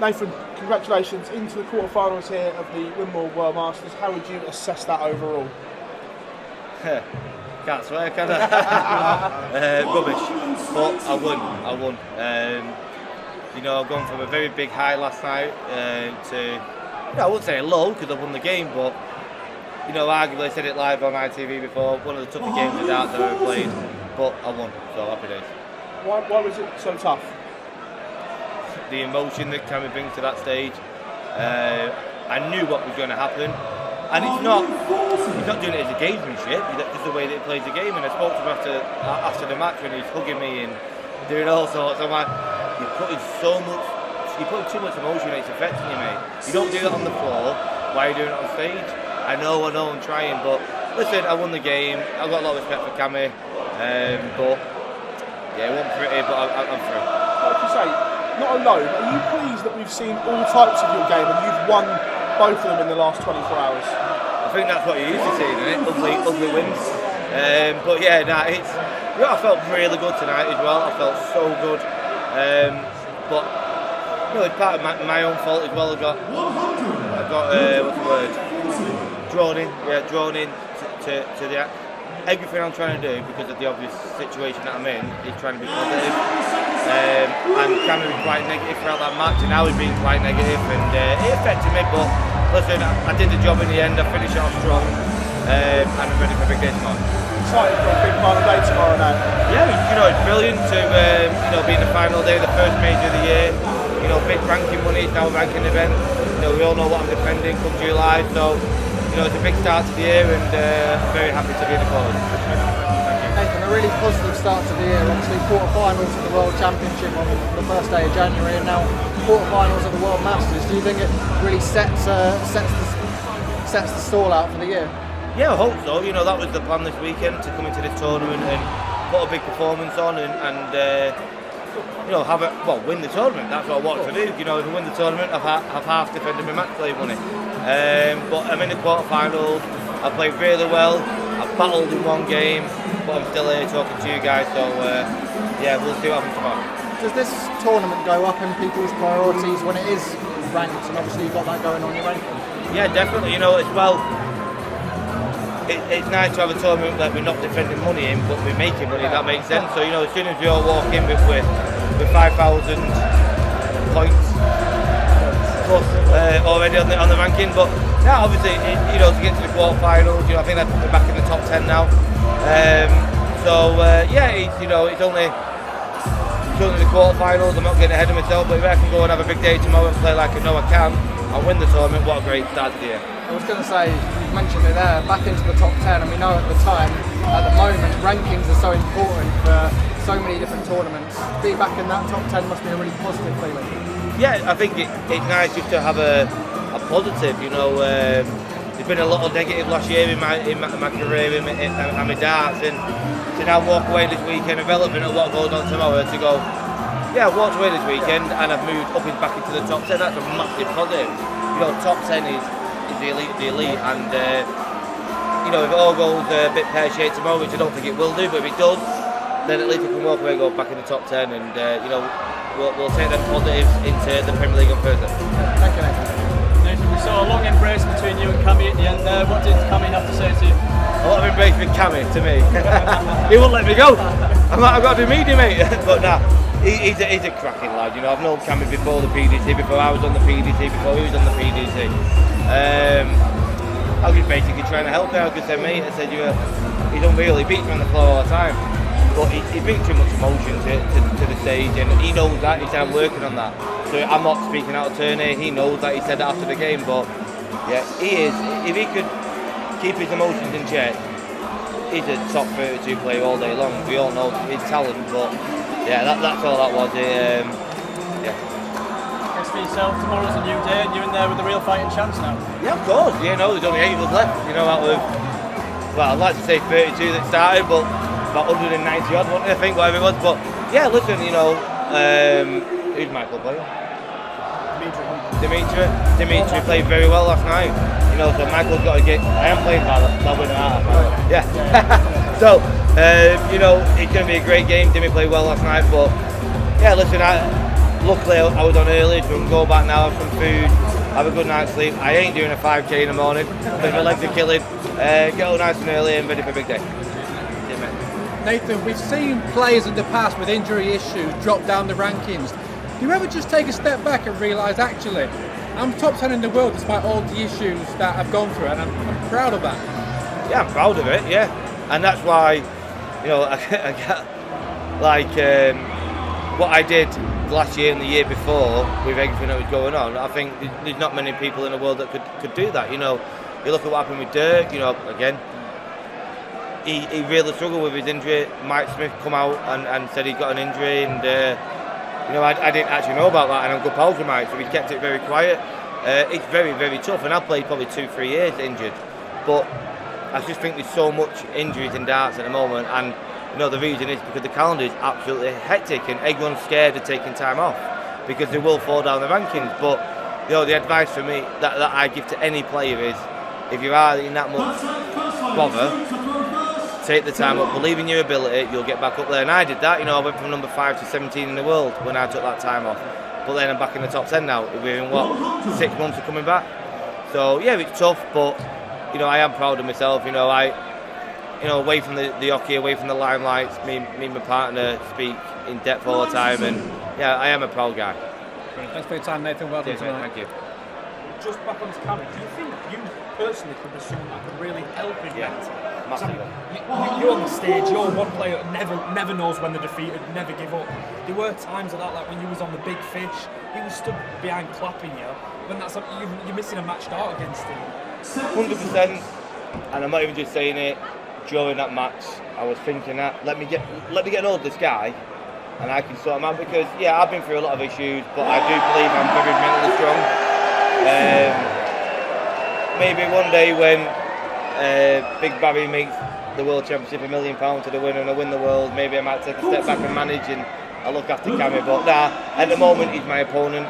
Nathan, congratulations into the quarterfinals here of the Wimbledon World Masters. How would you assess that overall? Can't swear, can I? Rubbish, but I won. I've gone from a very big high last night to, I wouldn't say low because I won the game, but arguably I said it live on ITV before, one of the toughest games of darts I've ever played, but I won, so happy days. Why was it so tough? The emotion that Cammy brings to that stage. I knew what was going to happen, and he's not doing it as a gamesmanship. It's just the way that he plays the game. And I spoke to him after the match when he was hugging me and doing all sorts. I'm like, you're putting too much emotion. It's affecting you, mate. You don't do that on the floor. Why are you doing it on stage? I know, I'm trying, but listen, I won the game. I've got a lot of respect for Cammy, but yeah, it wasn't pretty, but I'm through. Like you say, not alone, are you pleased that we've seen all types of your game and you've won both of them in the last 24 hours? I think that's what you're used to seeing, isn't it? Ugly wins. But yeah, I felt really good tonight as well. I felt so good. But it's part of my own fault as well. I got what's the word? Drawn in to the everything I'm trying to do because of the obvious situation that I'm in is trying to be positive. And Cameron was quite negative throughout that match, and I was being quite negative, and it affected me. But listen, I did the job in the end. I finished it off strong, and I'm ready for a big day tomorrow. Excited for a big final day tomorrow now. Yeah, it's brilliant to be in the final day, the first major of the year. Big ranking money, it's now a ranking event. We all know what I'm defending come July, so it's a big start to the year, and I'm very happy to be in the cause. Nathan, a really positive start to the year. Obviously, quarterfinals of the World Championship on the first day of January, and now quarterfinals of the World Masters. Do you think it really sets the stall out for the year? Yeah, I hope so. That was the plan this weekend, to come into this tournament and put a big performance on and win the tournament. That's what I want to do. If I win the tournament, I've half defended my match play money. But I'm in the quarterfinals. I played really well. I've battled in one game, but I'm still here talking to you guys. So we'll see what happens tomorrow. Does this tournament go up in people's priorities when it is ranked? And obviously you've got that going on your ranking. Yeah, definitely. As well. It's nice to have a tournament that we're not defending money in, but we're making money. That makes sense. So as soon as we all walk in with 5,000 points plus already on the ranking, but now obviously to get to the quarterfinals, I think we're back in the top 10 now. It's only the quarterfinals. I'm not getting ahead of myself, but if I can go and have a big day tomorrow and play like I know I can and win the tournament, what a great start to the year. I was going to say, you mentioned it there, back into the top 10, and we know at the moment, rankings are so important for so many different tournaments. To be back in that top 10 must be a really positive feeling. Yeah, I think it's nice just to have a positive, there's been a lot of negative last year in my career and my darts, and to now walk away this weekend, irrelevant of what goes on tomorrow, to go, I've walked away this weekend and I've moved up and back into the top 10, that's a massive positive. Top 10 is the elite, and if it all goes a bit pear-shaped tomorrow, which I don't think it will do, but if it does, then at least we can walk away and go back in the top 10, and we'll take them positives into the Premier League on Thursday. Thank you, Nathan, we saw a long embrace between you and Cammy at the end there. What did Cammy have to say to you? A lot of embrace with Cammy to me. He won't let me go. I've got to do media, mate. But he's a cracking lad. I've known Cammy before the PDC, before I was on the PDC, before he was on the PDC. I was just basically trying to help him. I was just saying, mate, I said, he's unreal. He beats me on the floor all the time. But he brings too much emotion to the stage, and he knows that. He said, I'm working on that. So I'm not speaking out of turn here. He knows that. He said that after the game. But yeah, he is. If he could keep his emotions in check, he's a top 32 player all day long. We all know his talent, but yeah, that's all that was. As for yourself, tomorrow's a new day, and you're in there with a real fighting chance now. Yeah, of course. There's only 8 of us left. Out of, I'd like to say 32 that started, but about 190 odd, I think, whatever it was. But yeah, listen, who's Michael playing? Dimitri played very well last night. So Michael's got to get. I am playing that winner out. Yeah. So it's going to be a great game. Dimitri played well last night, but yeah, listen, luckily I was on early, so we can go back now, have some food, have a good night's sleep. I ain't doing a 5k in the morning because my legs are killing. Get up nice and early and ready for a big day. Yeah, mate. Nathan, we've seen players in the past with injury issues drop down the rankings. Do you ever just take a step back and realise, actually, I'm top 10 in the world despite all the issues that I've gone through, and I'm proud of that? Yeah, I'm proud of it, yeah. And that's why, you know, I get, like, what I did last year and the year before with everything that was going on, I think there's not many people in the world that could do that. You know, you look at what happened with Bergh, you know, again, he really struggled with his injury. Mike Smith come out and said he got an injury, and you know, I didn't actually know about that, and I'm good pals with Mike, so we kept it very quiet. It's very, very tough, and I played probably 2-3 years injured, but I just think there's so much injuries in darts at the moment, and you know, the reason is because the calendar is absolutely hectic and everyone's scared of taking time off because they will fall down the rankings. But you know, the advice for me that I give to any player is, if you are in that much bother, take the time up, believe in your ability, you'll get back up there. And I did that, you know, I went from number 5 to 17 in the world when I took that time off. But then I'm back in the top 10 now, within what, 6 months of coming back. So yeah, it's tough, but you know, I am proud of myself. You know, you know, away from the hockey, away from the limelights, me and my partner speak in depth all the time, and yeah, I am a proud guy. Thanks for your time, Nathan. Well done tonight. Thank you. Just back onto Cammy, do you think you personally could be someone that could really help him? Yeah, massively. You're on the stage, you're one player that never knows when they're defeated, never give up. There were times like when you was on the big fish, he was stood behind clapping you, when that's you're missing a match start against him. 100%, and I'm not even just saying it. During that match, I was thinking that let me get an hold of this guy, and I can sort him out, because yeah, I've been through a lot of issues, but I do believe I'm very mentally strong. Maybe one day when Big Barry makes the World Championship £1 million to the winner and I win the world, maybe I might take a step back and manage and I'll look after Cammy. But nah, at the moment he's my opponent,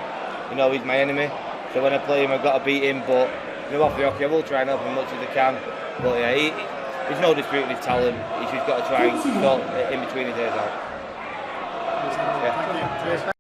you know, he's my enemy. So when I play him, I've got to beat him. But you know, off the hockey, I will try and help him as much as I can. But yeah, there's no disputing his talent. He's just got to try and sort in between his ears out. Thank you.